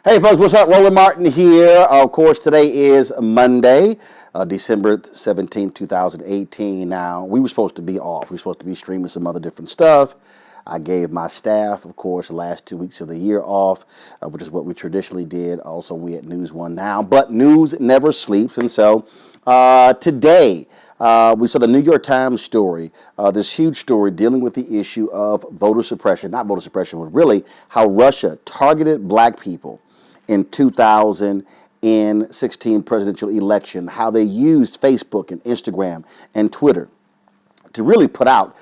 Hey folks, what's up? Roland Martin here. Of course, today is Monday, December 17th, 2018. Now, we were supposed to be off. We were supposed to be streaming some other different stuff. I gave my staff, of course, the last 2 weeks of the year off, which is what we traditionally did. Also, we at News One now, but news never sleeps. And so today, we saw the New York Times story, this huge story dealing with the issue of voter suppression, not voter suppression, but really how Russia targeted black people in 2016 presidential election, how they used Facebook and Instagram and Twitter to really put out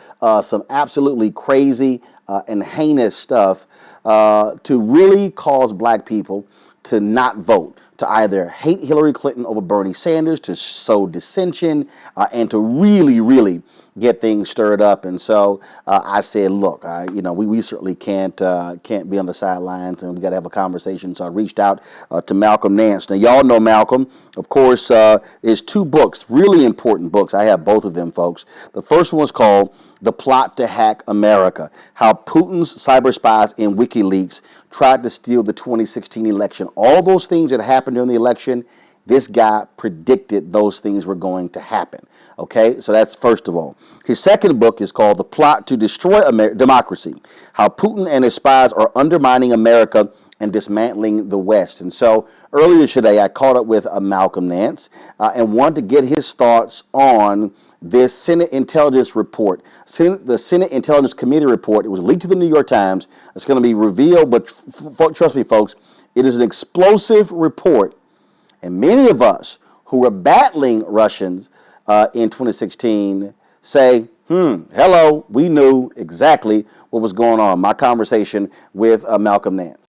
some absolutely crazy and heinous stuff to really cause black people to not vote, to either hate Hillary Clinton over Bernie Sanders, to sow dissension, and to really get things stirred up. And so I said, look, we certainly can't be on the sidelines, and we got to have a conversation. So I reached out to Malcolm Nance. Now, y'all know Malcolm, of course, is two books, really important books. I have both of them, folks. The first one is called The Plot to Hack America, How Putin's Cyber Spies and WikiLeaks Tried to Steal the 2016 Election. All those things that happened during the election, this guy predicted those things were going to happen. Okay, so that's first of all. His second book is called The Plot to Destroy Democracy, How Putin and his spies are undermining America and dismantling the West. And so earlier today, I caught up with Malcolm Nance and wanted to get his thoughts on this Senate Intelligence Report, the Senate Intelligence Committee report. It was leaked to the New York Times. It's going to be revealed, but trust me, folks, it is an explosive report. And many of us who were battling Russians in 2016 say, hello, we knew exactly what was going on. My conversation with Malcolm Nance.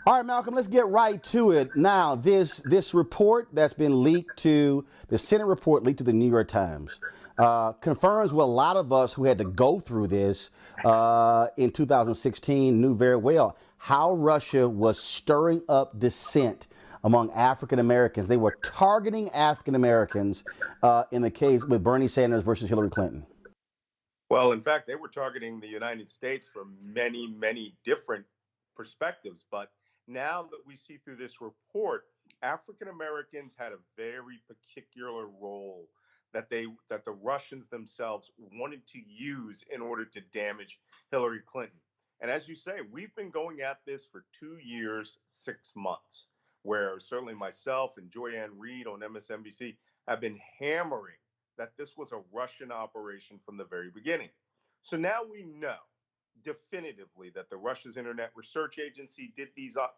All right, Malcolm, let's get right to it. Now, this report that's been leaked to, the Senate report leaked to the New York Times, confirms what a lot of us who had to go through this in 2016 knew very well, how Russia was stirring up dissent among African Americans. They were targeting African Americans in the case with Bernie Sanders versus Hillary Clinton. Well, in fact, they were targeting the United States from many different perspectives. But now that we see through this report, African Americans had a very particular role that the Russians themselves wanted to use in order to damage Hillary Clinton. And as you say, we've been going at this for 2 years, 6 months, where certainly myself and Joyanne Reed on MSNBC have been hammering that this was a Russian operation from the very beginning. So now we know definitively that the Russia's Internet Research Agency did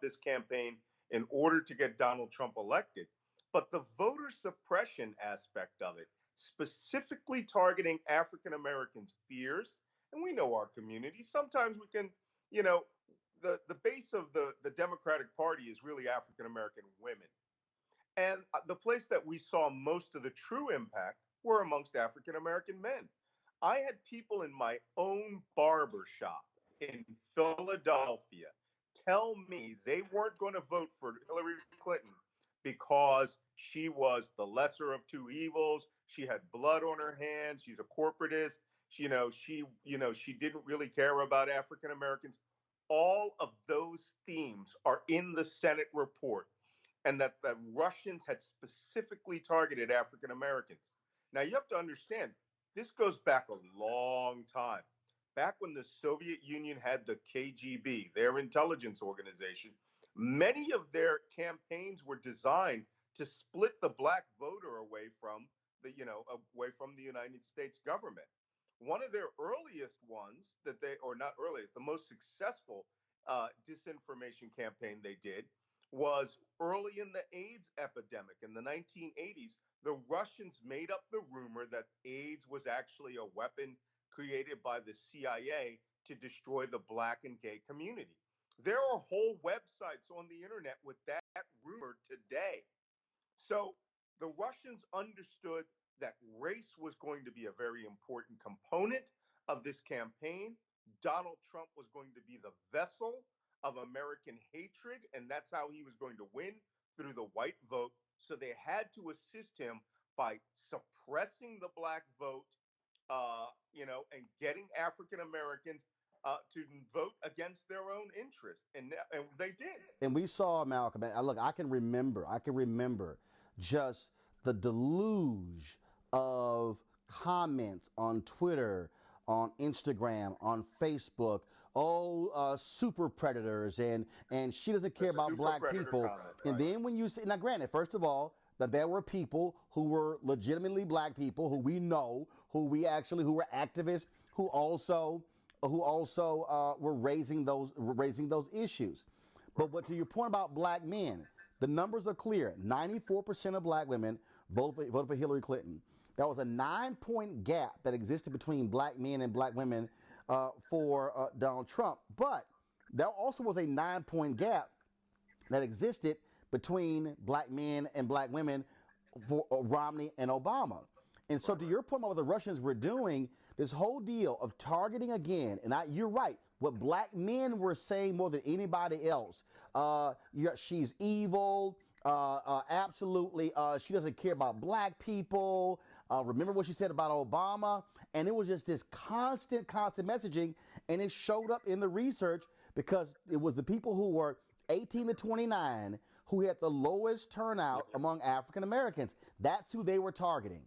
this campaign in order to get Donald Trump elected. But the voter suppression aspect of it, specifically targeting African Americans' fears, and we know our community, sometimes we can, the base of the Democratic Party is really African American women. And the place that we saw most of the true impact were amongst African American men. I had people in my own barber shop in Philadelphia tell me they weren't going to vote for Hillary Clinton because she was the lesser of two evils. She had blood on her hands. She's a corporatist. She didn't really care about African Americans. All of those themes are in the Senate report, and that the Russians had specifically targeted African Americans. Now you have to understand, this goes back a long time. Back when the Soviet Union had the KGB, their intelligence organization, many of their campaigns were designed to split the black voter away from the United States government. One of their earliest ones or not earliest, the most successful disinformation campaign they did was early in the AIDS epidemic in the 1980s. The Russians made up the rumor that AIDS was actually a weapon created by the CIA to destroy the black and gay community. There are whole websites on the internet with that rumor today. So the Russians understood that race was going to be a very important component of this campaign. Donald Trump was going to be the vessel of American hatred, and that's how he was going to win, through the white vote. So they had to assist him by suppressing the black vote, and getting African Americans to vote against their own interest, and they did. And we saw, Malcolm, and look, I can remember just the deluge of comments on Twitter, on Instagram, on Facebook. Oh, super predators, and she doesn't care about black people. Comment, right. And then when you see, now granted, first of all, that there were people who were legitimately black people who we know, who were activists, who also were raising those issues. But to your point about black men, the numbers are clear. 94% of black women voted for Hillary Clinton. That was a 9-point gap that existed between black men and black women for Donald Trump. But there also was a 9-point gap that existed between black men and black women for Romney and Obama. And so to your point about what the Russians were doing, this whole deal of targeting again, and you're right, what black men were saying more than anybody else. She's evil. Absolutely. She doesn't care about black people. Remember what she said about Obama? And it was just this constant messaging. And it showed up in the research because it was the people who were 18 to 29 who had the lowest turnout among African Americans. That's who they were targeting.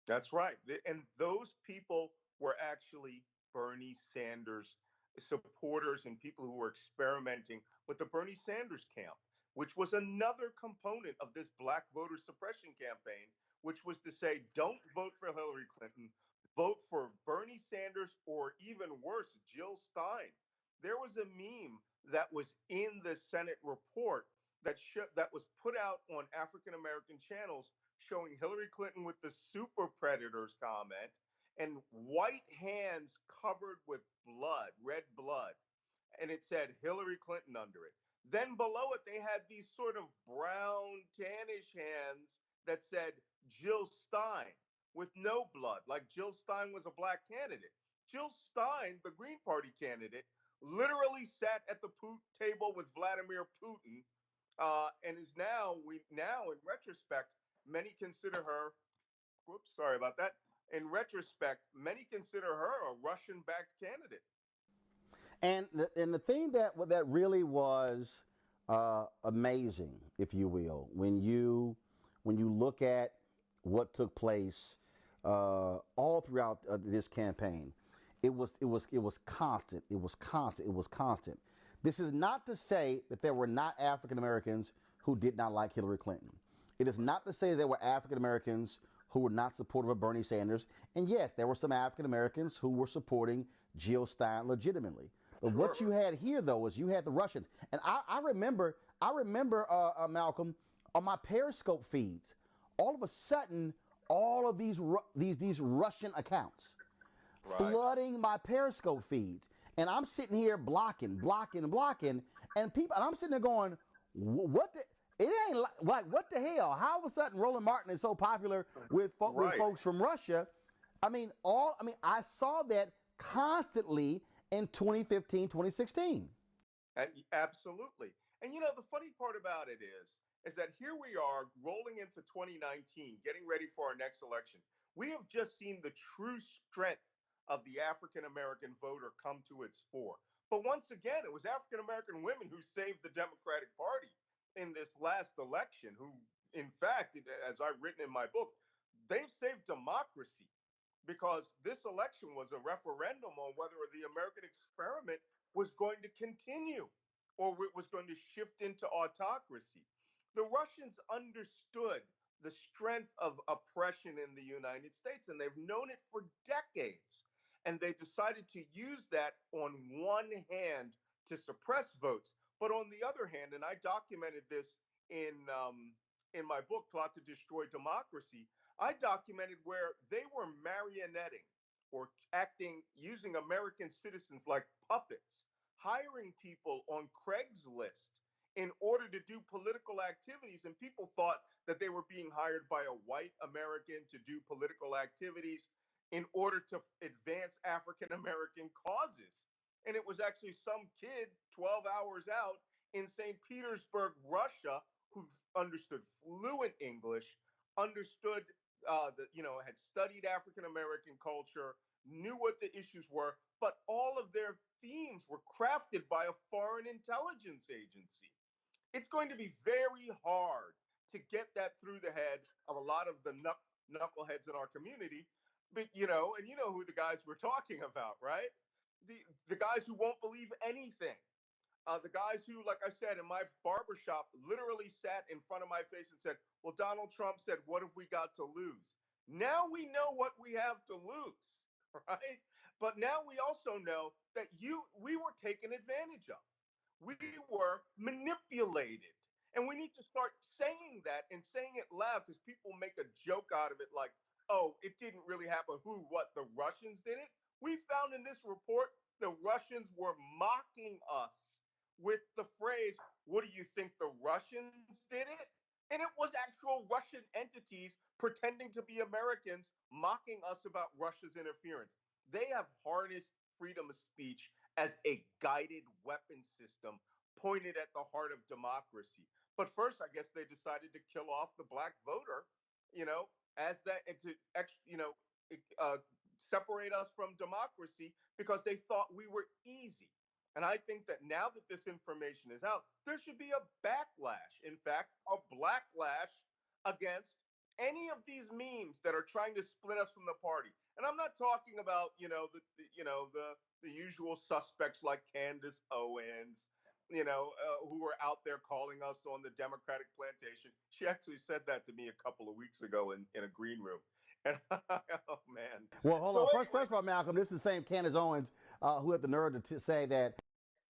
That's right. And those people were actually Bernie Sanders supporters and people who were experimenting with the Bernie Sanders camp, which was another component of this black voter suppression campaign, which was to say, don't vote for Hillary Clinton, vote for Bernie Sanders, or even worse, Jill Stein. There was a meme that was in the Senate report that was put out on African American channels showing Hillary Clinton with the super predators comment and white hands covered with blood, red blood. And it said Hillary Clinton under it. Then below it, they had these sort of brown, tannish hands that said Jill Stein with no blood, like Jill Stein was a black candidate. Jill Stein, the Green Party candidate, literally sat at the table with Vladimir Putin, and is now in retrospect, many consider her. Whoops, sorry about that. In retrospect, many consider her a Russian-backed candidate. And the thing that really was amazing, if you will, when you look at what took place all throughout this campaign, it was constant. It was constant. This is not to say that there were not African Americans who did not like Hillary Clinton. It is not to say there were African Americans who were not supportive of Bernie Sanders. And yes, there were some African Americans who were supporting Jill Stein legitimately. But what you had here, though, is you had the Russians. And I remember, Malcolm, on my Periscope feeds, all of a sudden, all of these Russian accounts flooding my Periscope feeds. And I'm sitting here blocking. And I'm sitting there going, what the... It ain't like, what the hell? How all of a sudden Roland Martin is so popular with folks from Russia? I saw that constantly in 2015, 2016. And absolutely. And the funny part about it is that here we are rolling into 2019, getting ready for our next election. We have just seen the true strength of the African American voter come to its fore. But once again, it was African American women who saved the Democratic Party in this last election, who, in fact, as I've written in my book, they've saved democracy because this election was a referendum on whether the American experiment was going to continue or it was going to shift into autocracy. The Russians understood the strength of oppression in the United States, and they've known it for decades. And they decided to use that on one hand to suppress votes, but on the other hand, and I documented this in my book, Plot to Destroy Democracy, I documented where they were marionetting or acting using American citizens like puppets, hiring people on Craigslist in order to do political activities. And people thought that they were being hired by a white American to do political activities in order to advance African American causes. And it was actually some kid 12 hours out in St. Petersburg, Russia, who understood fluent English, understood had studied African American culture, knew what the issues were, but all of their themes were crafted by a foreign intelligence agency. It's going to be very hard to get that through the head of a lot of the knuckleheads in our community. But and you know who the guys we're talking about, right? The guys who won't believe anything. The guys who, like I said, in my barbershop, literally sat in front of my face and said, well, Donald Trump said, what have we got to lose? Now we know what we have to lose, right? But now we also know that we were taken advantage of. We were manipulated. And we need to start saying that and saying it loud, because people make a joke out of it like, oh, it didn't really happen. Who, what, the Russians did it? We found in this report the Russians were mocking us with the phrase, what do you think, the Russians did it? And it was actual Russian entities pretending to be Americans mocking us about Russia's interference. They have harnessed freedom of speech as a guided weapon system pointed at the heart of democracy. But first, I guess they decided to kill off the black voter, as that, and to, separate us from democracy because they thought we were easy. And I think that now that this information is out, there should be a backlash. In fact, a blacklash against any of these memes that are trying to split us from the party. And I'm not talking about, the usual suspects like Candace Owens, who are out there calling us on the Democratic plantation. She actually said that to me a couple of weeks ago in a green room. And oh man. Well, hold So on. anyway, First of all, Malcolm, this is the same Candace Owens who had the nerve to say that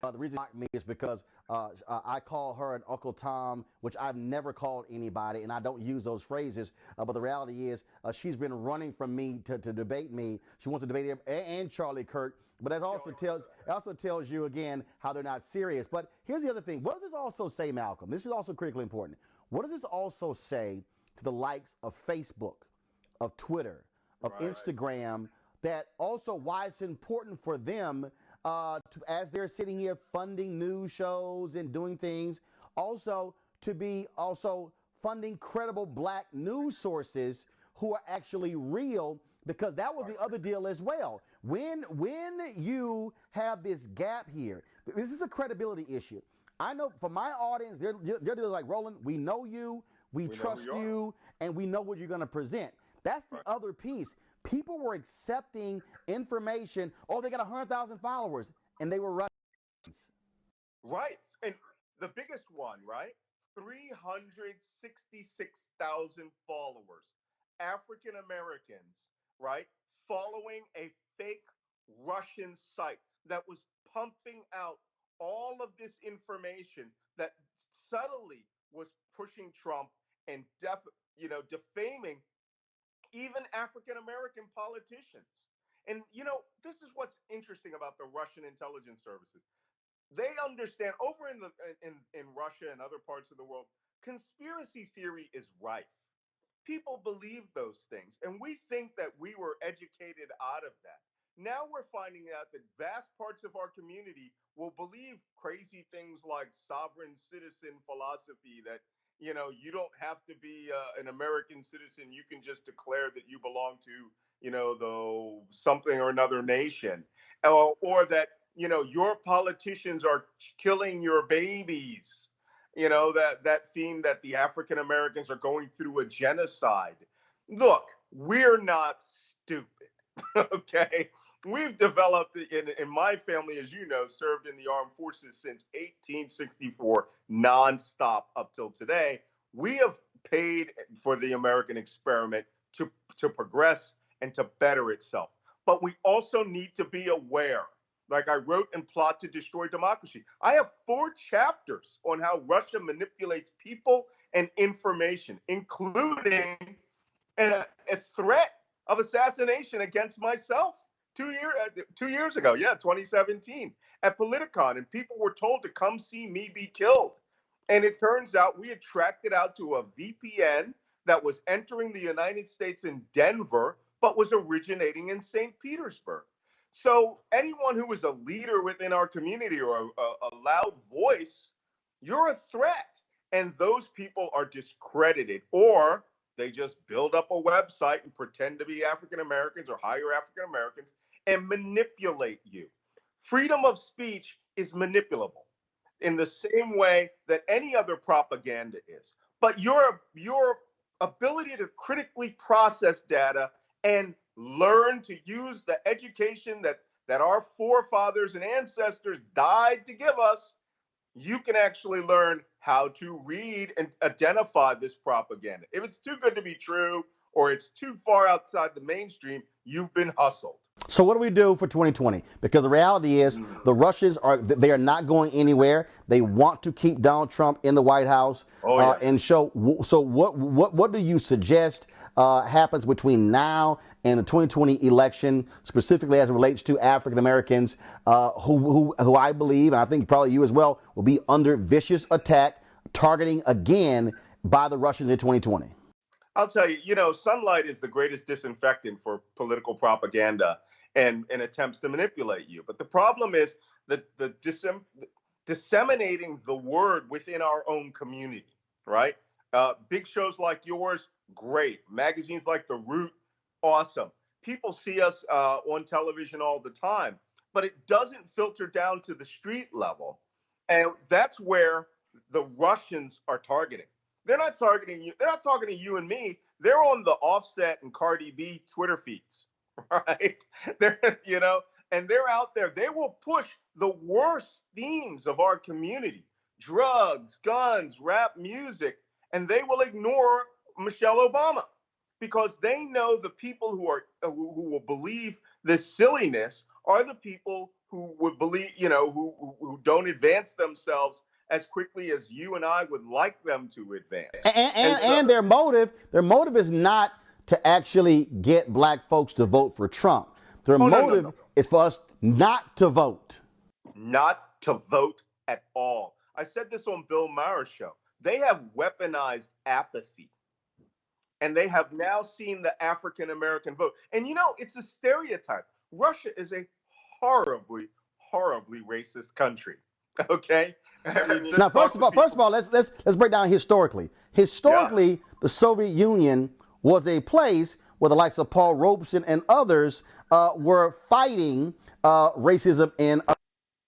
the reason she me is because I call her an Uncle Tom, which I've never called anybody, and I don't use those phrases. But the reality is, she's been running from me to debate me. She wants to debate him and Charlie Kirk. But that also tells you again how they're not serious. But here's the other thing. What does this also say, Malcolm? This is also critically important. What does this also say to the likes of Facebook, of Twitter, of right. Instagram? That also why it's important for them as they're sitting here funding news shows and doing things, also to be also funding credible black news sources who are actually real, because that was the other deal as well. When you have this gap here, this is a credibility issue. I know for my audience, they're like, Roland, we know you, we trust you, and we know what you're going to present. That's the other piece. People were accepting information. Oh, they got 100,000 followers, and they were Russians. Right. And the biggest one, right? 366,000 followers, African Americans, right? Following a fake Russian site that was pumping out all of this information that subtly was pushing Trump and defaming even African American politicians. And this is what's interesting about the Russian intelligence services. They understand over in Russia and other parts of the world, conspiracy theory is rife. People believe those things, and we think that we were educated out of that. Now we're finding out that vast parts of our community will believe crazy things like sovereign citizen philosophy that, you don't have to be an American citizen. You can just declare that you belong to, the something or another nation, or that, your politicians are killing your babies. That theme that the African Americans are going through a genocide. Look, we're not stupid. Okay, we've developed in my family, as you know, served in the armed forces since 1864, nonstop up till today. We have paid for the American experiment to progress and to better itself. But we also need to be aware. Like I wrote in Plot to Destroy Democracy, I have 4 chapters on how Russia manipulates people and information, including a threat of assassination against myself 2 years ago. Yeah, 2017 at Politicon, and people were told to come see me be killed. And it turns out we had tracked it out to a VPN that was entering the United States in Denver, but was originating in St. Petersburg. So anyone who is a leader within our community or a loud voice, you're a threat. And those people are discredited, or they just build up a website and pretend to be African Americans or hire African Americans and manipulate you. Freedom of speech is manipulable in the same way that any other propaganda is. But your ability to critically process data and learn to use the education that our forefathers and ancestors died to give us, you can actually learn how to read and identify this propaganda. If it's too good to be true or it's too far outside the mainstream, you've been hustled. So what do we do for 2020? Because the reality is the Russians they are not going anywhere. They want to keep Donald Trump in the White House. Oh, yeah. And so what do you suggest happens between now and the 2020 election, specifically as it relates to African Americans who I believe, and I think probably you as well, will be under vicious attack, targeting again by the Russians in 2020? I'll tell you, sunlight is the greatest disinfectant for political propaganda and attempts to manipulate you. But the problem is that disseminating the word within our own community, right? Big shows like yours, great. Magazines like The Root, awesome. People see us on television all the time, but it doesn't filter down to the street level. And that's where the Russians are targeting. They're not targeting you. They're not talking to you and me. They're on the Offset and Cardi B Twitter feeds, right? And they're out there. They will push the worst themes of our community: drugs, guns, rap music, and they will ignore Michelle Obama because they know the people who will believe this silliness are the people who would believe, who don't advance themselves as quickly as you and I would like them to advance. And their motive is not to actually get black folks to vote for Trump. Their motive is for us not to vote. Not to vote at all. I said this on Bill Maher's show. They have weaponized apathy. And they have now seen the African American vote. And it's a stereotype. Russia is a horribly, horribly racist country. Okay. Now, first of all, let's break down historically. Historically, the Soviet Union was a place where the likes of Paul Robeson and others were fighting racism in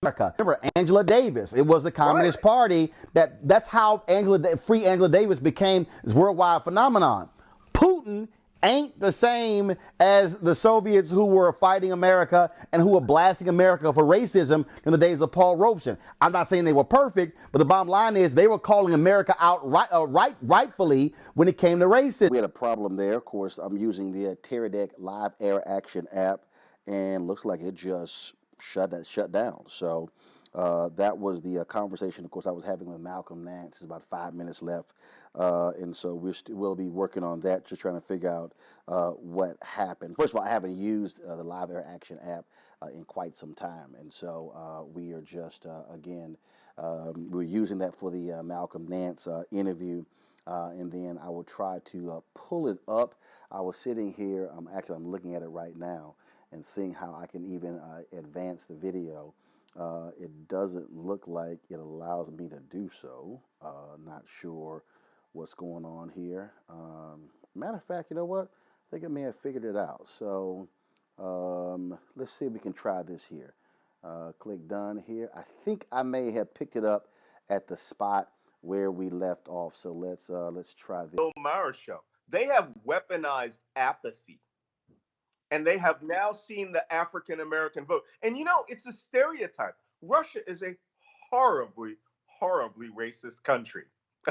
America. Remember Angela Davis? It was the Communist Party that's how free Angela Davis became this worldwide phenomenon. Putin ain't the same as the Soviets who were fighting America and who were blasting America for racism in the days of Paul Robeson. I'm not saying they were perfect, but the bottom line is they were calling America out rightfully when it came to racism. We had a problem there. Of course, I'm using the Teradek Live Air Action app, and looks like it just shut down. So that was the conversation, of course, I was having with Malcolm Nance. There's about 5 minutes left. And so we'll be working on that, just trying to figure out what happened. First of all, I haven't used the Live Air Action app in quite some time. And so we are just, we're using that for the Malcolm Nance interview. And then I will try to pull it up. I was sitting here, I'm looking at it right now. and seeing how I can even advance the video. It doesn't look like it allows me to do so. Not sure what's going on here. Matter of fact, you know what? I think I may have figured it out. So let's see if we can try this here. Click done here. I think I may have picked it up at the spot where we left off. So let's try this. Bill Maher show. They have weaponized apathy, and they have now seen the African American vote. And you know, it's a stereotype. Russia is a horribly, horribly racist country.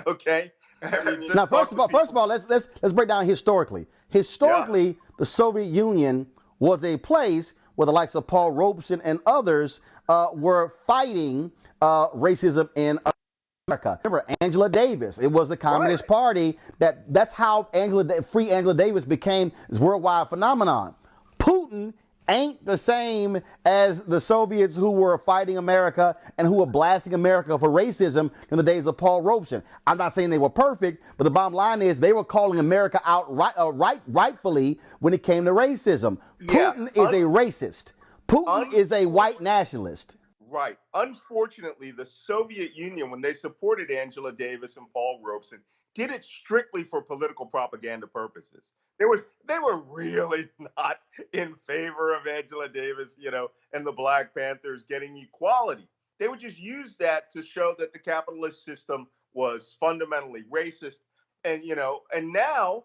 Okay. I mean, now, first of all, let's break down historically. Historically, yeah, the Soviet Union was a place where the likes of Paul Robeson and others were fighting racism in America. Remember Angela Davis? It was the Communist Party that's how free Angela Davis became this worldwide phenomenon. Putin ain't the same as the Soviets who were fighting America and who were blasting America for racism in the days of Paul Robeson. I'm not saying they were perfect, but the bottom line is they were calling America out rightfully when it came to racism. Yeah. Putin is a racist. Putin is a white nationalist. Right. Unfortunately, the Soviet Union, when they supported Angela Davis and Paul Robeson, did it strictly for political propaganda purposes. They were really not in favor of Angela Davis, you know, and the Black Panthers getting equality. They would just use that to show that the capitalist system was fundamentally racist. And, you know, and now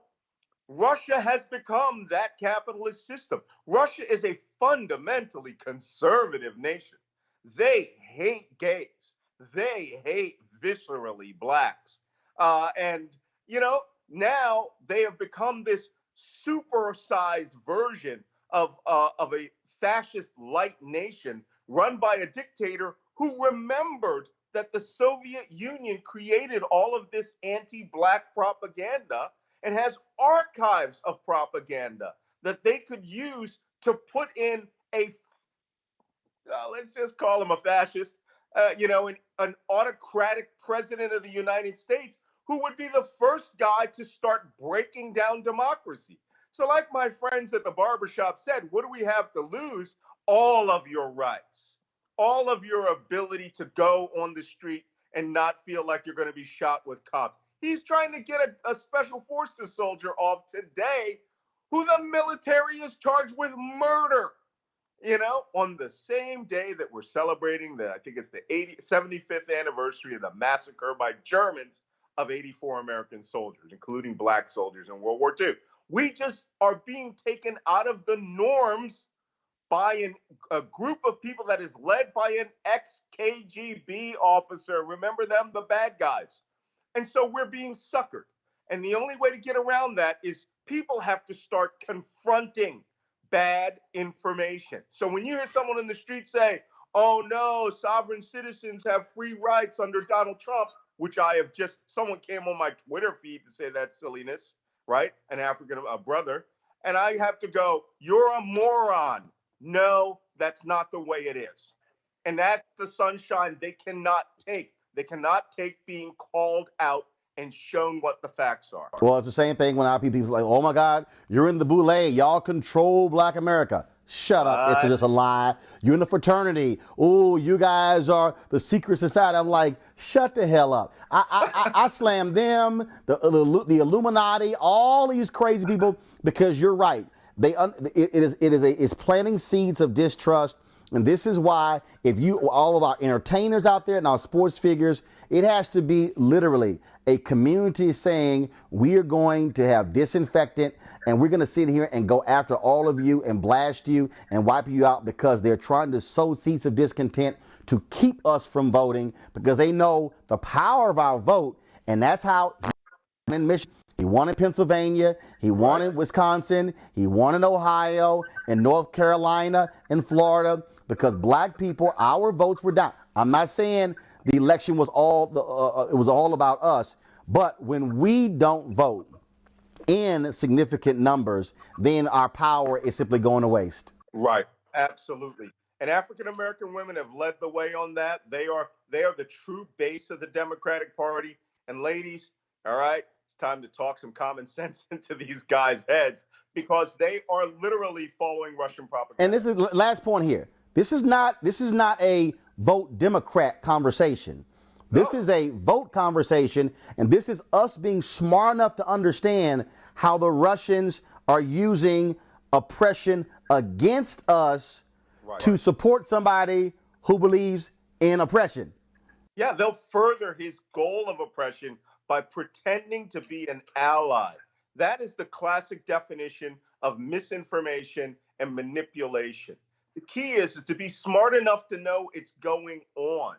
Russia has become that capitalist system. Russia is a fundamentally conservative nation. They hate gays. They hate viscerally blacks. And, you know, now they have become this supersized version of a fascist light nation run by a dictator who remembered that the Soviet Union created all of this anti-black propaganda and has archives of propaganda that they could use to put in a let's just call him a fascist, you know, an autocratic president of the United States who would be the first guy to start breaking down democracy. So, like my friends at the barbershop said, what do we have to lose? All of your rights, all of your ability to go on the street and not feel like you're going to be shot with cops. He's trying to get a special forces soldier off today who the military is charged with murder. You know, on the same day that we're celebrating I think it's the 75th anniversary of the massacre by Germans of 84 American soldiers, including black soldiers in World War II. We just are being taken out of the norms by a group of people that is led by an ex-KGB officer. Remember them, the bad guys. And so we're being suckered. And the only way to get around that is people have to start confronting bad information. So when you hear someone in the street say, oh no, sovereign citizens have free rights under Donald Trump, which someone came on my Twitter feed to say that silliness, right? An African brother. And I have to go, you're a moron. No, that's not the way it is. And that's the sunshine they cannot take. They cannot take being called out and shown what the facts are. Well, it's the same thing when our people's like, oh my God, you're in the boule, y'all control Black America. Shut up. It's just a lie. You're in the fraternity. Oh, you guys are the secret society. I'm like, shut the hell up. I slam them, the Illuminati, all these crazy people, because you're right. It's planting seeds of distrust. And this is why, if all of our entertainers out there and our sports figures, it has to be literally a community saying, we are going to have disinfectant and we're going to sit here and go after all of you and blast you and wipe you out, because they're trying to sow seeds of discontent to keep us from voting, because they know the power of our vote. And that's how in Michigan, he won in Pennsylvania, he won in Wisconsin, he won in Ohio, in North Carolina, in Florida, because black people, our votes were down. I'm not saying the election was all about us, but when we don't vote in significant numbers, then our power is simply going to waste. Right, absolutely. And African American women have led the way on that. They are the true base of the Democratic Party. And ladies, all right, It's time to talk some common sense into these guys' heads because they are literally following Russian propaganda. And this is last point here. This is not a vote Democrat conversation. This is a vote conversation, and this is us being smart enough to understand how the Russians are using oppression against us to support somebody who believes in oppression. Yeah, they'll further his goal of oppression by pretending to be an ally. That is the classic definition of misinformation and manipulation. The key is to be smart enough to know it's going on.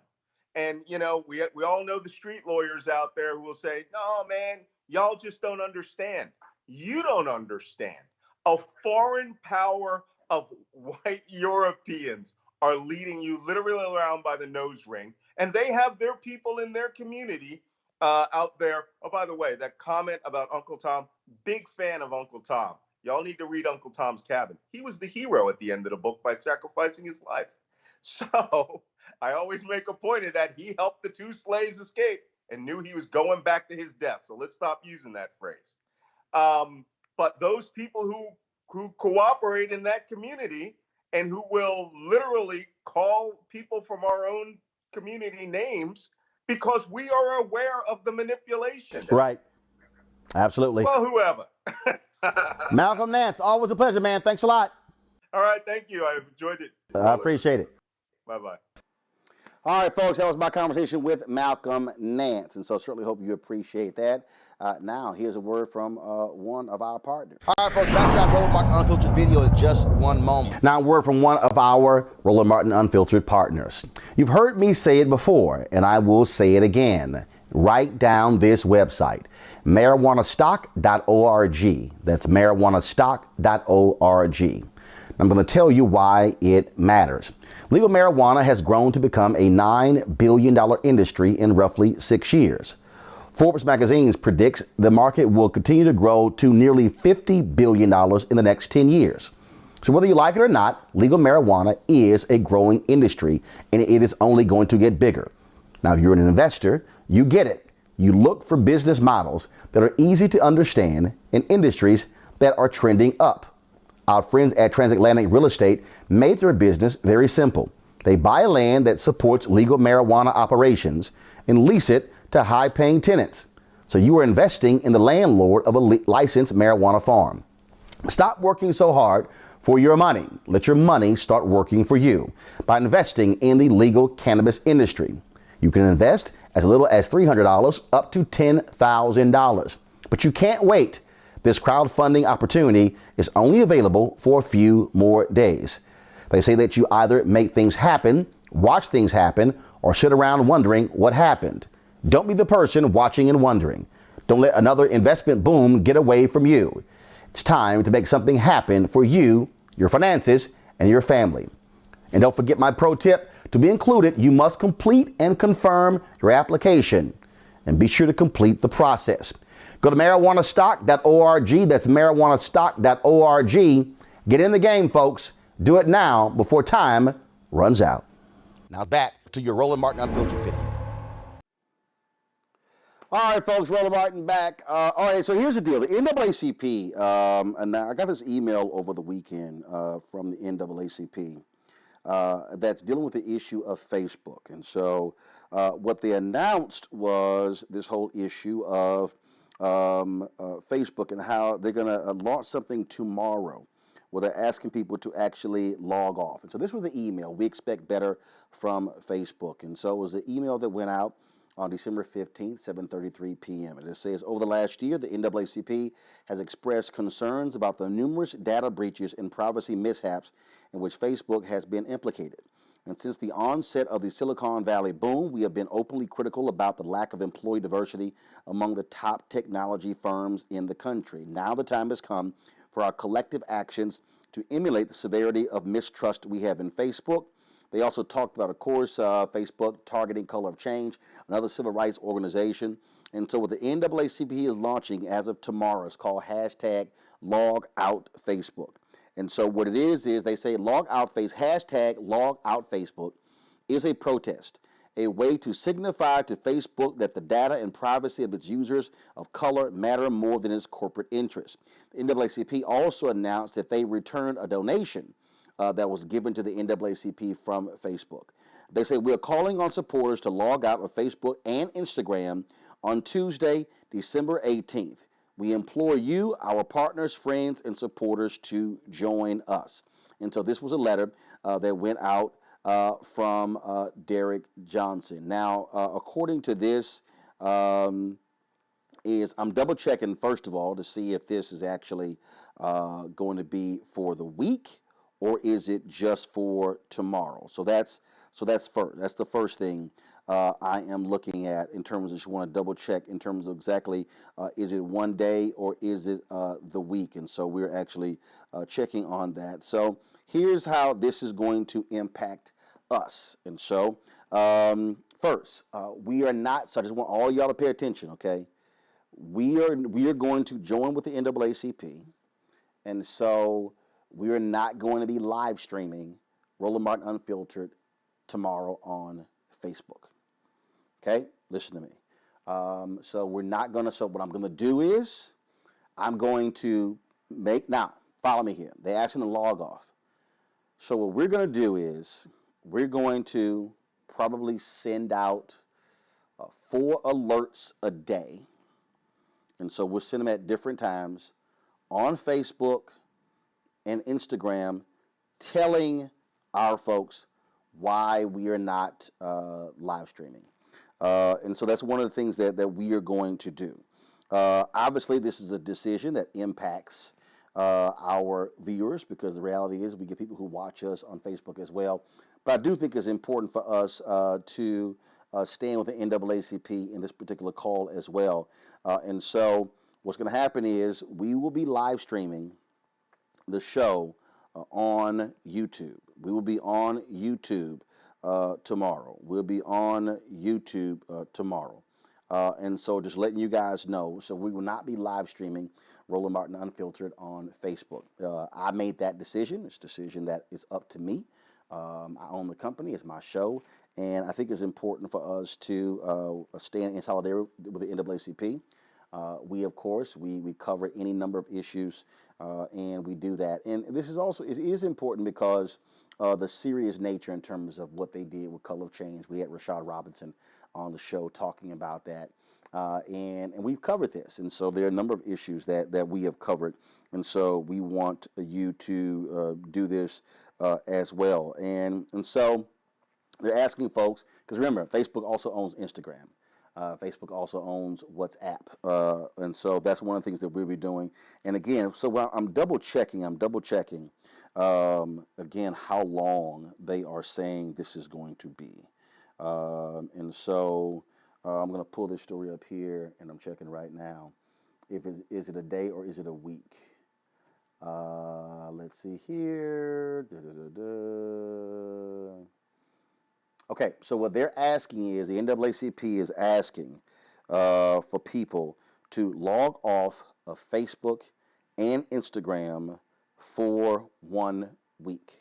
And, you know, we all know the street lawyers out there who will say, no, man, y'all just don't understand. You don't understand. A foreign power of white Europeans are leading you literally around by the nose ring. And they have their people in their community out there. Oh, by the way, that comment about Uncle Tom, big fan of Uncle Tom. Y'all need to read Uncle Tom's Cabin. He was the hero at the end of the book by sacrificing his life. So I always make a point of that. He helped the two slaves escape and knew he was going back to his death. So let's stop using that phrase. But those people who cooperate in that community and who will literally call people from our own community names because we are aware of the manipulation. Right. Absolutely. Well, whoever. Malcolm Nance, always a pleasure, man. Thanks a lot. All right. Thank you. I've enjoyed it. I appreciate it. Bye-bye. All right, folks, that was my conversation with Malcolm Nance, and so certainly hope you appreciate that. Now, here's a word from one of our partners. All right, folks, back to that Roland Martin Unfiltered video in just one moment. Now, a word from one of our Roland Martin Unfiltered partners. You've heard me say it before, and I will say it again. Write down this website, marijuanastock.org. That's marijuanastock.org. I'm going to tell you why it matters. Legal marijuana has grown to become a $9 billion industry in roughly 6 years. Forbes magazine predicts the market will continue to grow to nearly $50 billion in the next 10 years. So whether you like it or not, legal marijuana is a growing industry, and it is only going to get bigger. Now, if you're an investor, you get it. You look for business models that are easy to understand in industries that are trending up. Our friends at Transatlantic Real Estate made their business very simple. They buy land that supports legal marijuana operations and lease it to high-paying tenants. So you are investing in the landlord of a licensed marijuana farm. Stop working so hard for your money. Let your money start working for you by investing in the legal cannabis industry. You can invest as little as $300 up to $10,000. But you can't wait. This crowdfunding opportunity is only available for a few more days. They say that you either make things happen, watch things happen, or sit around wondering what happened. Don't be the person watching and wondering. Don't let another investment boom get away from you. It's time to make something happen for you, your finances, and your family. And don't forget my pro tip. To be included, you must complete and confirm your application. And be sure to complete the process. Go to marijuanastock.org. That's marijuanastock.org. Get in the game, folks. Do it now before time runs out. Now back to your Roland Martin Unfiltered video. All right, folks, Roland Martin back. All right, so here's the deal. The NAACP, and I got this email over the weekend from the NAACP that's dealing with the issue of Facebook. And so what they announced was this whole issue of Facebook and how they're going to launch something tomorrow where they're asking people to actually log off. And so this was the email. We expect better from Facebook. And so it was the email that went out on December 15th, 7:33 p.m. And it says, over the last year, the NAACP has expressed concerns about the numerous data breaches and privacy mishaps in which Facebook has been implicated. And since the onset of the Silicon Valley boom, we have been openly critical about the lack of employee diversity among the top technology firms in the country. Now the time has come for our collective actions to emulate the severity of mistrust we have in Facebook. They also talked about, of course, Facebook targeting Color of Change, another civil rights organization. And so what the NAACP is launching as of tomorrow is called #LogOutFacebook. And so what it is they say log out face, #LogOutFacebook is a protest. a way to signify to Facebook that the data and privacy of its users of color matter more than its corporate interests. The NAACP also announced that they returned a donation that was given to the NAACP from Facebook. They say, we're calling on supporters to log out of Facebook and Instagram on Tuesday, December 18th. We implore you, our partners, friends, and supporters to join us. And so this was a letter that went out from Derek Johnson. Now, according to this, I'm double checking first of all to see if this is actually going to be for the week or is it just for tomorrow. So that's first. That's the first thing I am looking at in terms of just want to double check in terms of exactly is it one day or is it the week, and so we're actually checking on that. So here's how this is going to impact us, and so first we are not. So I just want all y'all to pay attention, okay? We are going to join with the NAACP, and so we are not going to be live streaming Roland Martin Unfiltered tomorrow on Facebook. Okay, listen to me. So we're not going to. So what I'm going to do is I'm going to now follow me here. They asked me to log off. So what we're going to do is we're going to probably send out 4 alerts a day, and so we'll send them at different times on Facebook and Instagram, telling our folks why we are not live streaming. And so that's one of the things that we are going to do. Obviously, this is a decision that impacts our viewers because the reality is we get people who watch us on Facebook as well. But I do think it's important for us to stand with the NAACP in this particular call as well. And so what's going to happen is we will be live streaming the show on YouTube. We will be on YouTube tomorrow. We'll be on YouTube tomorrow. And so just letting you guys know, so we will not be live streaming Roland Martin Unfiltered on Facebook. I made that decision. It's a decision that is up to me. I own the company. It's my show. And I think it's important for us to stand in solidarity with the NAACP. We, of course, we cover any number of issues, and we do that. And this is also, it is important because the serious nature in terms of what they did with Color of Change. We had Rashad Robinson on the show talking about that, and we've covered this. And so there are a number of issues that we have covered. And so we want you to do this as well. And so they're asking folks, because remember, Facebook also owns Instagram. Facebook also owns WhatsApp. And so that's one of the things that we'll be doing. And again, so while I'm double checking, again, how long they are saying this is going to be. And so I'm going to pull this story up here and I'm checking right now. Is it a day or is it a week? Let's see here. Okay, so what they're asking is, the NAACP is asking for people to log off of Facebook and Instagram for 1 week.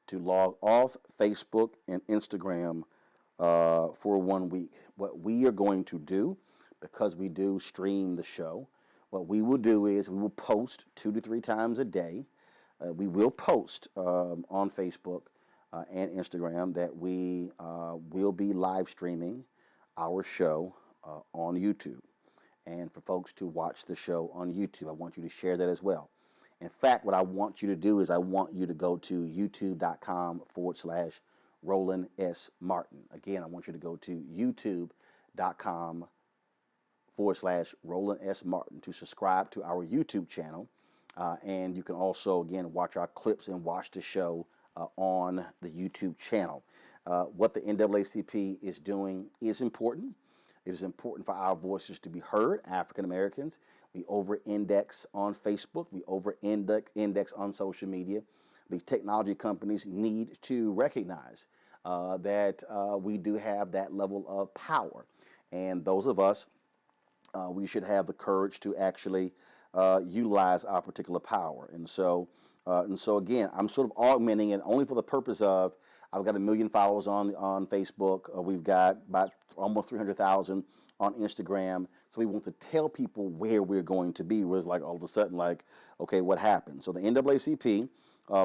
To log off Facebook and Instagram for 1 week. What we are going to do, because we do stream the show, what we will do is we will post 2 to 3 times a day. We will post on Facebook and Instagram that we will be live streaming our show on YouTube. And for folks to watch the show on YouTube, I want you to share that as well. In fact, what I want you to do is I want you to go to youtube.com/Roland S. Martin. Again, I want you to go to youtube.com/Roland S. Martin to subscribe to our YouTube channel. And you can also, again, watch our clips and watch the show on the YouTube channel. What the NAACP is doing is important. It is important for our voices to be heard, African Americans. We over-index on Facebook. We over-index on social media. The technology companies need to recognize that we do have that level of power. And those of us, we should have the courage to actually utilize our particular power. And so again, I'm sort of augmenting it only for the purpose of, I've got 1 million followers on Facebook. We've got about almost 300,000 on Instagram. So we want to tell people where we're going to be. Where it's like all of a sudden, like, okay, what happened? So the NAACP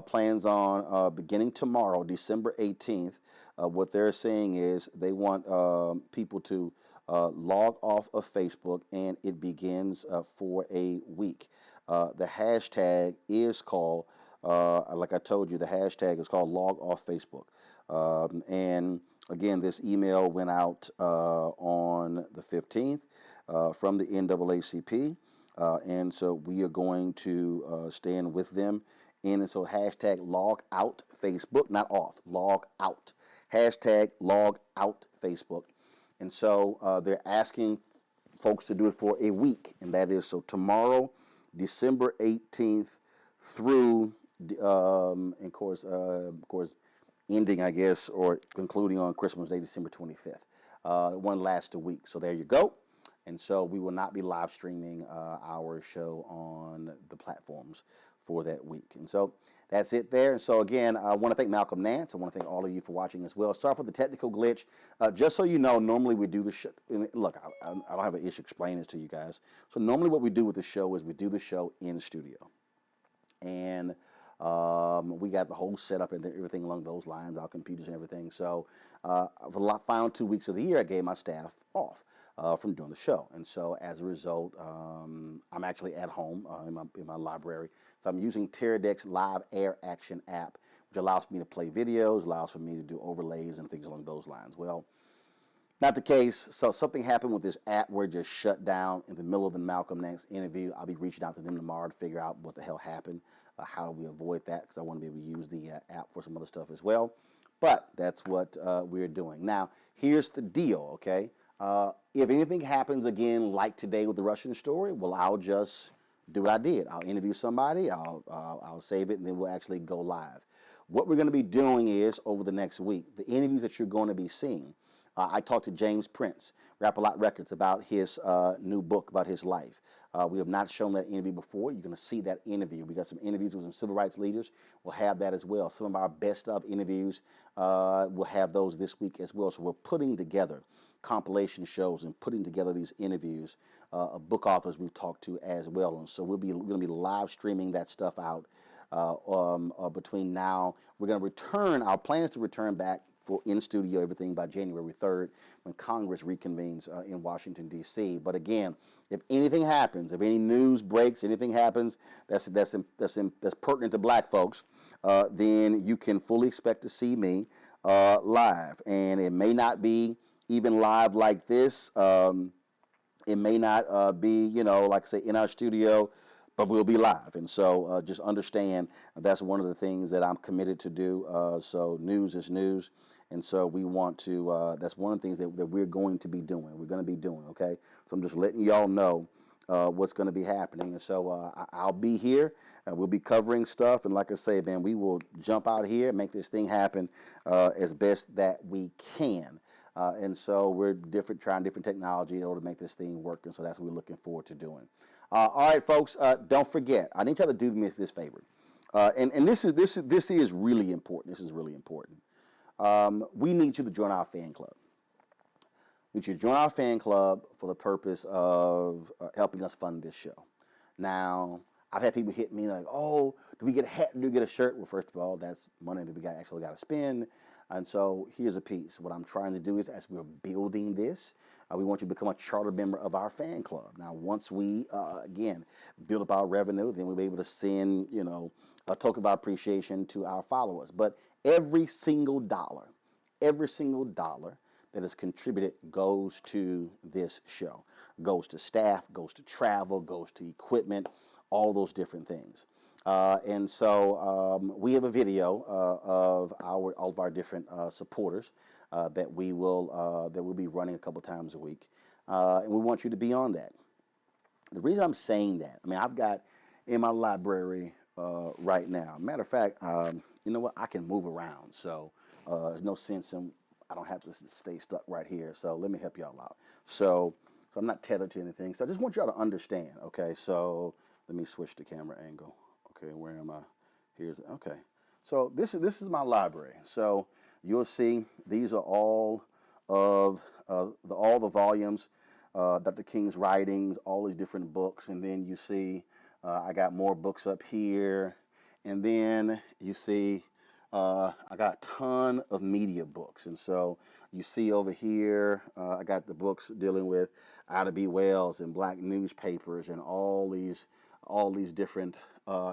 plans on beginning tomorrow, December 18th. What they're saying is they want people to log off of Facebook, and it begins for a week. The hashtag is called, like I told you, the hashtag is called log off Facebook. And again, this email went out on the 15th from the NAACP. And so we are going to stand with them. And so hashtag log out Facebook, not off, log out. Hashtag log out Facebook. And so they're asking folks to do it for a week. And that is so tomorrow, December 18th through, and of course, ending, I guess, or concluding on Christmas Day, December 25th. One lasts a week. So there you go. And so we will not be live streaming our show on the platforms for that week. And so that's it there. And so again, I want to thank Malcolm Nance. I want to thank all of you for watching as well. Sorry for the technical glitch. Just so you know, normally we do the show. Look, I don't have an issue explaining this to you guys. So normally what we do with the show is we do the show in studio. And we got the whole setup and everything along those lines, our computers and everything. So for the final 2 weeks of the year, I gave my staff off from doing the show. And so as a result, I'm actually at home in my library. So I'm using Teradek's Live Air Action app, which allows me to play videos, allows for me to do overlays and things along those lines. Well, not the case. So something happened with this app where it just shut down in the middle of the Malcolm Nance interview. I'll be reaching out to them tomorrow to figure out what the hell happened. How do we avoid that? Because I want to be able to use the app for some other stuff as well. But that's what we're doing. Now, here's the deal, okay? If anything happens again like today with the Russian story, well, I'll just do what I did. I'll interview somebody, I'll save it, and then we'll actually go live. What we're going to be doing is, over the next week, the interviews that you're going to be seeing, I talked to James Prince, Rap-A-Lot Records, about his new book, about his life. We have not shown that interview before. You're going to see that interview. We got some interviews with some civil rights leaders. We'll have that as well. Some of our best of interviews, we'll have those this week as well. So we're putting together compilation shows and putting together these interviews of book authors we've talked to as well. And so we're going to be live streaming that stuff out between now. We're going to return, our plan is to return back for in-studio everything by January 3rd when Congress reconvenes in Washington, D.C. But again, if anything happens, if any news breaks, anything happens that's pertinent to black folks, then you can fully expect to see me live. And it may not be even live like this. It may not be, like I say, in our studio, but we'll be live. And so just understand that's one of the things that I'm committed to do. So news is news. And so we want to, that's one of the things that we're going to be doing. We're going to be doing, okay? So I'm just letting y'all know what's going to be happening. And so I'll be here. We'll be covering stuff. And like I say, man, we will jump out here and make this thing happen as best that we can. And so we're trying different technology in order to make this thing work. And so that's what we're looking forward to doing. All right, folks, don't forget, I need y'all to do me this favor. And this is really important. This is really important. We need you to join our fan club. We need you to join our fan club for the purpose of helping us fund this show. Now, I've had people hit me like, oh, do we get a hat? Do we get a shirt? Well, first of all, that's money that we actually got to spend. And so here's a piece. What I'm trying to do is, as we're building this, we want you to become a charter member of our fan club. Now, once we, again, build up our revenue, then we'll be able to send, a token of our appreciation to our followers. But every single dollar that is contributed goes to this show, goes to staff, goes to travel, goes to equipment, all those different things. And so we have a video of all of our different supporters that we'll be running a couple times a week, and we want you to be on that. The reason I'm saying that, I mean, I've got in my library right now. Matter of fact, you know what? I can move around, so there's no sense in. I don't have to stay stuck right here. So let me help y'all out. So I'm not tethered to anything. So I just want y'all to understand. Okay, so let me switch the camera angle. Okay, where am I? Okay. So this is my library. So you'll see these are all of all the volumes, Dr. King's writings, all these different books, and then you see I got more books up here, and then you see I got a ton of media books, and so you see over here I got the books dealing with Ida B. Wells and black newspapers and all these different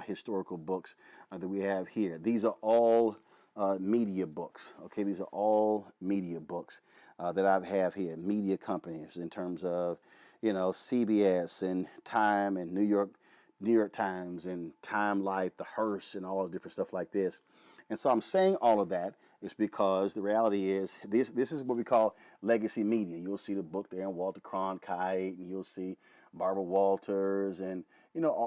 historical books that we have here. These are all media books. Okay, these are all media books that I have here. Media companies in terms of, CBS and Time and New York Times and Time Life, the Hearst, and all this different stuff like this. And so I'm saying all of that is because the reality is this is what we call legacy media. You'll see the book there, and Walter Cronkite, and you'll see Barbara Walters, and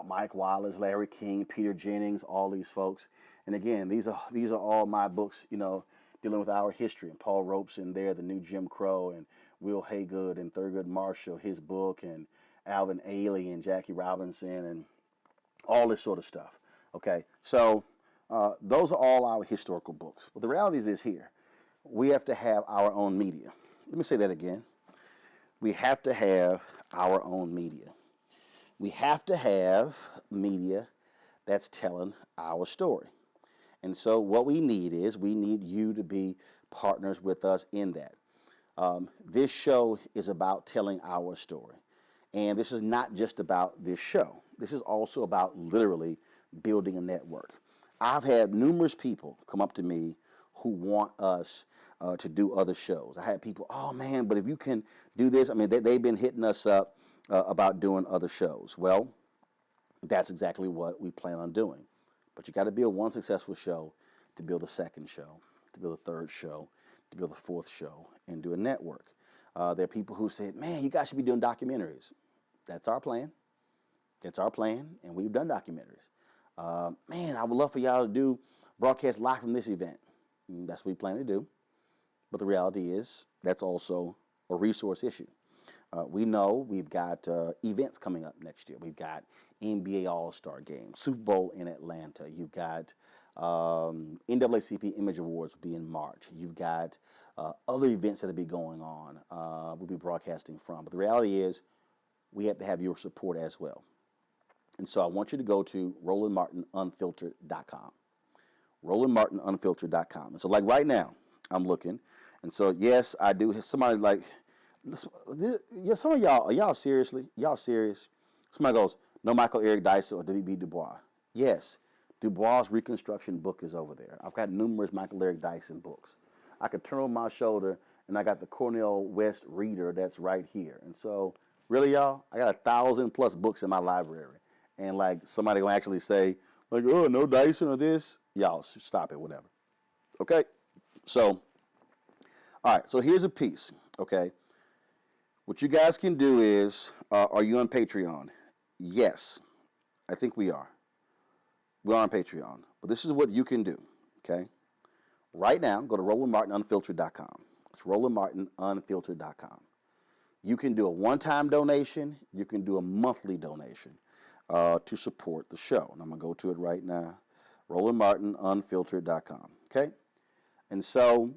Mike Wallace, Larry King, Peter Jennings, all these folks. And again, these are all my books, dealing with our history. And Paul Robeson there, The New Jim Crow, and Will Haygood and Thurgood Marshall, his book, and Alvin Ailey and Jackie Robinson, and all this sort of stuff. Okay, so those are all our historical books. But the reality is here, we have to have our own media. Let me say that again. We have to have our own media. We have to have media that's telling our story. And so what we need you to be partners with us in that. This show is about telling our story. And this is not just about this show. This is also about literally building a network. I've had numerous people come up to me who want us to do other shows. I had people, oh man, but if you can do this, I mean, they've been hitting us up about doing other shows. Well, that's exactly what we plan on doing. But you got to build one successful show to build a second show, to build a third show, to build a fourth show, and do a network. There are people who said, man, you guys should be doing documentaries. That's our plan. It's our plan, and we've done documentaries. Man, I would love for y'all to do broadcast live from this event. That's what we plan to do. But the reality is that's also a resource issue. We know we've got events coming up next year. We've got NBA All-Star Game, Super Bowl in Atlanta. You've got NAACP Image Awards will be in March. You've got other events that will be going on. We'll be broadcasting from. But the reality is we have to have your support as well. And so I want you to go to RolandMartinUnfiltered.com. RolandMartinUnfiltered.com. And so like right now, I'm looking. And so, yes, I do have somebody like, yeah, some of y'all, are y'all seriously? Y'all serious? Somebody goes, no Michael Eric Dyson or W.B. Du Bois. Yes, Du Bois' Reconstruction book is over there. I've got numerous Michael Eric Dyson books. I could turn over my shoulder and I got the Cornell West Reader that's right here. And so, really, y'all, I got 1,000+ books in my library. And like somebody gonna actually say, like, oh, no Dyson or this. Y'all stop it, whatever. Okay? So, all right, so here's a piece, okay? What you guys can do is, are you on Patreon? Yes, I think we are. We're on Patreon. But this is what you can do, okay? Right now, go to RolandMartinUnfiltered.com. It's RolandMartinUnfiltered.com. You can do a one-time donation. You can do a monthly donation to support the show. And I'm going to go to it right now. RolandMartinUnfiltered.com, okay? And so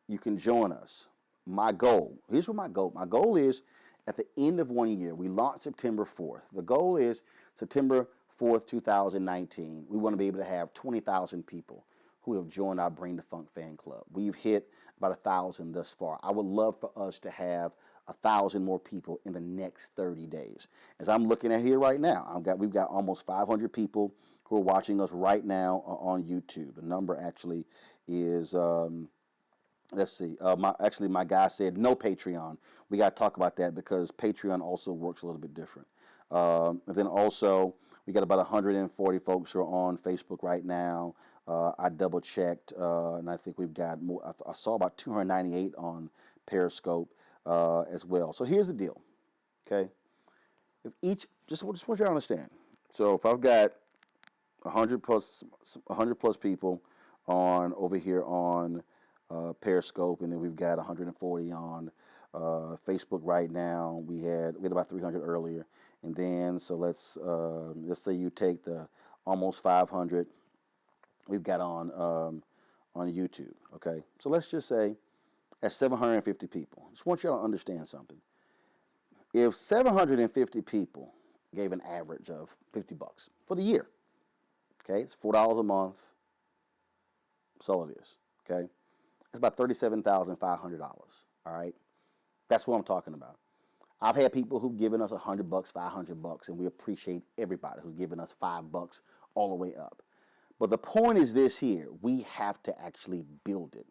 you can join us. My goal, here's what my goal is at the end of 1 year. We launched September 4th. The goal is September 4th, 2019. We want to be able to have 20,000 people who have joined our Bring the Funk fan club. We've hit about 1,000 thus far. I would love for us to have 1,000 more people in the next 30 days. As I'm looking at here right now, we've got almost 500 people who are watching us right now on YouTube. The number actually is, let's see, my guy said no Patreon. We got to talk about that because Patreon also works a little bit different. And then also, we got about 140 folks who are on Facebook right now. I double checked, and I think we've got more. I saw about 298 on Periscope as well. So here's the deal, okay? If just want you to understand. So if I've got 100 plus people on over here on Periscope, and then we've got 140 on Facebook right now. We had about 300 earlier, and then so let's say you take the almost 500 we've got on on YouTube. Okay, so let's just say that's 750 people. Just want y'all to understand something. If 750 people gave an average of $50 for the year, okay, it's $4 a month. That's all it is. Okay, it's about $37,500. All right, that's what I'm talking about. I've had people who've given us $100, $500, and we appreciate everybody who's given us $5 all the way up. But the point is this here: we have to actually build it.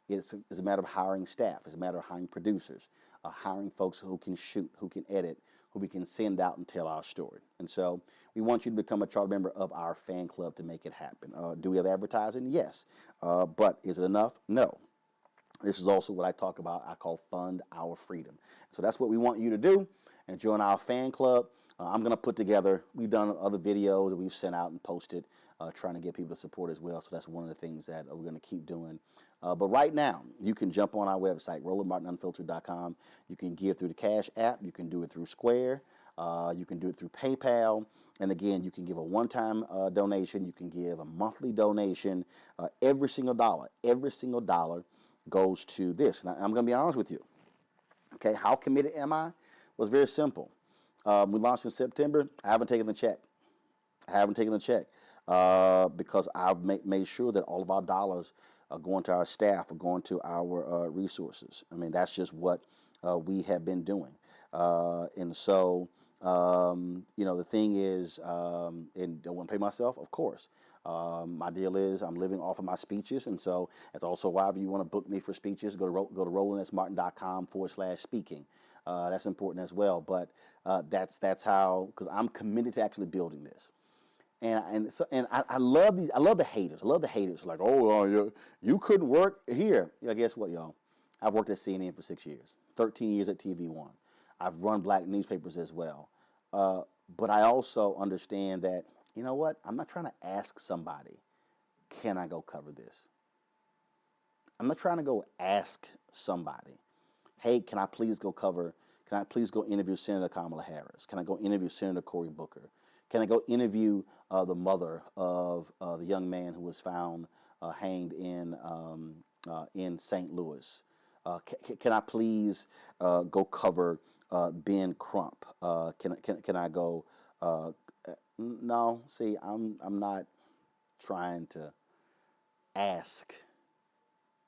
It's a matter of hiring staff. It's a matter of hiring producers, hiring folks who can shoot, who can edit, who we can send out and tell our story. And so we want you to become a charter member of our fan club to make it happen. Do we have advertising? Yes. But is it enough? No. This is also what I talk about. I call Fund Our Freedom. So that's what we want you to do and join our fan club. I'm going to put together, we've done other videos that we've sent out and posted, trying to get people to support as well. So that's one of the things that we're going to keep doing. But right now, you can jump on our website, RolandMartinUnfiltered.com. You can give through the Cash app. You can do it through Square. You can do it through PayPal. And again, you can give a one-time donation. You can give a monthly donation. Every single dollar goes to this. Now, I'm going to be honest with you. Okay, how committed am I? Was very simple. We launched in September. I haven't taken the check. Because I've made sure that all of our dollars are going to our staff, are going to our resources. I mean, that's just what we have been doing. And so, the thing is, and don't want to pay myself, of course. My deal is I'm living off of my speeches. And so that's also why if you want to book me for speeches, go to RolandSMartin.com/speaking. That's important as well. But that's how, because I'm committed to actually building this. And I love these. I love the haters. Like, oh, you couldn't work here. Yeah, guess what, y'all? I've worked at CNN for 6 years, 13 years at TV One. I've run black newspapers as well. But I also understand that, you know what? I'm not trying to ask somebody, can I go cover this? I'm not trying to go ask somebody, hey, can I please go interview Senator Kamala Harris? Can I go interview Senator Cory Booker? Can I go interview the mother of the young man who was found hanged in St. Louis? Can I please go cover Ben Crump? Can I go? No, see, I'm not trying to ask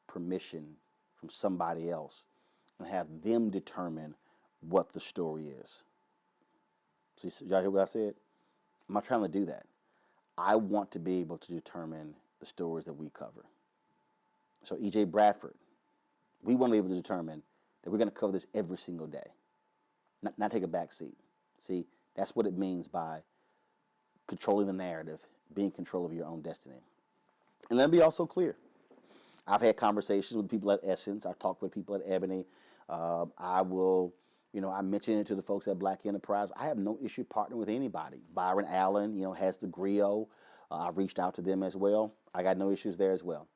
permission from somebody else and have them determine what the story is. See, y'all hear what I said? I'm not trying to do that. I want to be able to determine the stories that we cover. So E.J. Bradford, we want to be able to determine that we're going to cover this every single day, not take a back seat. See, that's what it means by controlling the narrative, being in control of your own destiny. And let me be also clear. I've had conversations with people at Essence. I've talked with people at Ebony. I mentioned it to the folks at Black Enterprise. I have no issue partnering with anybody. Byron Allen, has the griot. I've reached out to them as well. I got no issues there as well.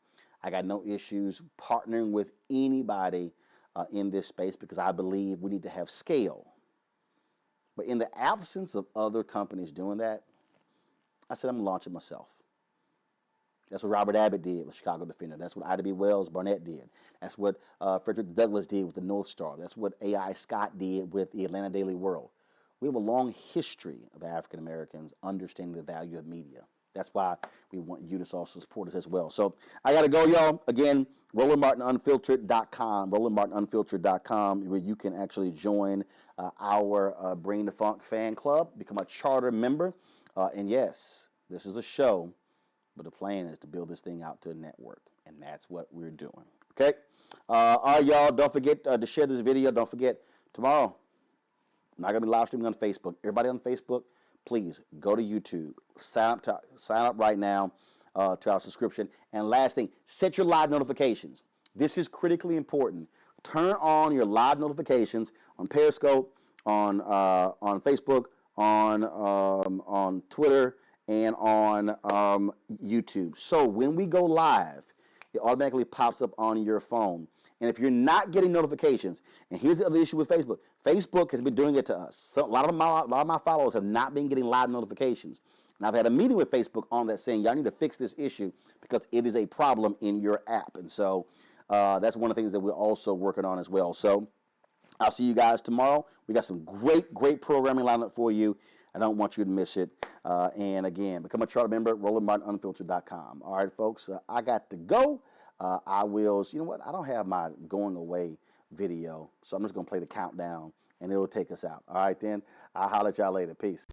I got no issues partnering with anybody in this space because I believe we need to have scale. But in the absence of other companies doing that, I said I'm going to launch it myself. That's what Robert Abbott did with Chicago Defender. That's what Ida B. Wells Barnett did. That's what Frederick Douglass did with the North Star. That's what A.I. Scott did with the Atlanta Daily World. We have a long history of African Americans understanding the value of media. That's why we want you to also support us as well. So I got to go, y'all. Again, RolandMartinUnfiltered.com, RolandMartinUnfiltered.com, where you can actually join our Bring the Funk fan club, become a charter member. And yes, this is a show. But the plan is to build this thing out to a network, and that's what we're doing. Okay? All right, y'all. Don't forget to share this video. Don't forget, tomorrow, I'm not going to be live streaming on Facebook. Everybody on Facebook, please go to YouTube. Sign up right now to our subscription. And last thing, set your live notifications. This is critically important. Turn on your live notifications on Periscope, on Facebook, on Twitter, and on YouTube. So when we go live, it automatically pops up on your phone. And if you're not getting notifications, and here's the other issue with Facebook. Facebook has been doing it to us. So a lot of my followers have not been getting live notifications. And I've had a meeting with Facebook on that saying, y'all need to fix this issue because it is a problem in your app. And so that's one of the things that we're also working on as well. So I'll see you guys tomorrow. We got some great programming lined up for you. I don't want you to miss it. And again, become a charter member at RolandMartinUnfiltered.com. All right, folks, I got to go. I will, you know what? I don't have my going away video, so I'm just going to play the countdown, and it'll take us out. All right, then. I'll holler at y'all later. Peace.